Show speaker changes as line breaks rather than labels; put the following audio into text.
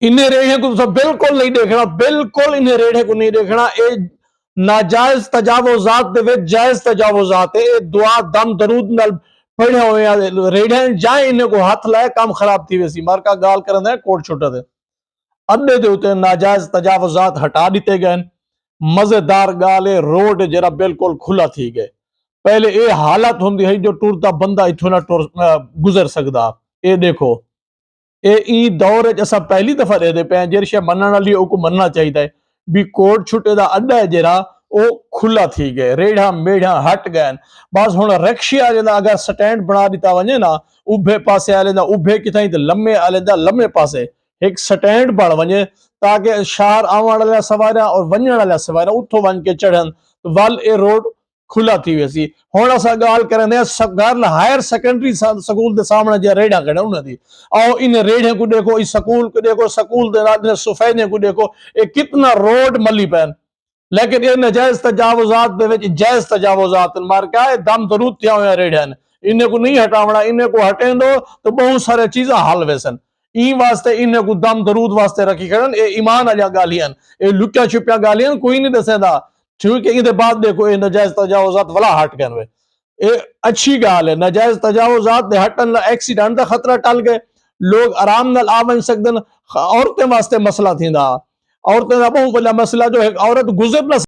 इन्हें रेड़े को तो बिल्कुल नहीं देखना, बिल्कुल इन्हें रेड़े को नहीं देखना। ये नाजायज तजावुजात दे विच जायज तजावुजात है। ये दुआ दम दरूद नाल पढ़े हुए रेड़े जाए इन्हें को हाथ लाए काम खराब थी वैसी मार का गाल कर कोट छुटा दे अड्डे दे उत्ते नाजायज तजावुजात हटा दिते गए। मजेदार गाल है रोड जरा बिल्कुल खुला थी गए। पहले ये हालत होंगी है जो टुरता बंदा इथों ना गुजर सकता। ये देखो ये ई दौर असा पहली दफा दे पे जेर शे मनण वाली ओको मनना चाहिए भी कोट छुटे दा अड्डा है जरा ओ खुला थी गए रेढ़ा मेढ़ा हट गए। बस हुन रिक्शा जेदा अगर स्टैंड बना दिता वने ना उभे पासे आले दा उभे किथाई ते लम्बे आले दा लम्बे पासे एक स्टैंड बण वने ताकि शहर आवण वाला सवारा और वञण वाला सवारा उठो वन के चढ़न वल ए रोड खुला थी वैसी। हुन असां गाल करने हायर सेकेंडरी स्कूल के सामने जो रेड़ा खड़ा उन्हें और इन रेढ़े को देखो इस स्कूल को देखो स्कूल के सफेदे को देखो ये कितना रोड मली पैन। लेकिन ये नजायज तजावुजात जायज तजावुजात मार क्या है दम दरूद थिया हुआ रेड़न इन्हें को नहीं हटावना। इन्हें को हटे दो तो बहुत सारे चीजा हल वेसन ई वास्ते इन्हें को दम दरूद वास्ते रखी खड़न। ये ईमान वाली गालियन ये लुक्या छुपिया गालियन कोई नहीं दसेदा क्योंकि इहदे बाद देखो ये नजायज तजावुजात वाला हट गए। ये अच्छी गाल है नजायज तजावुजात दे हटन एक्सीडेंट का खतरा टल गए लोग आराम नाल आ वन सकदन। औरतें वास्ते मसला थींदा औरतें का बहुत बड़ा मसला जो है औरत गुजर न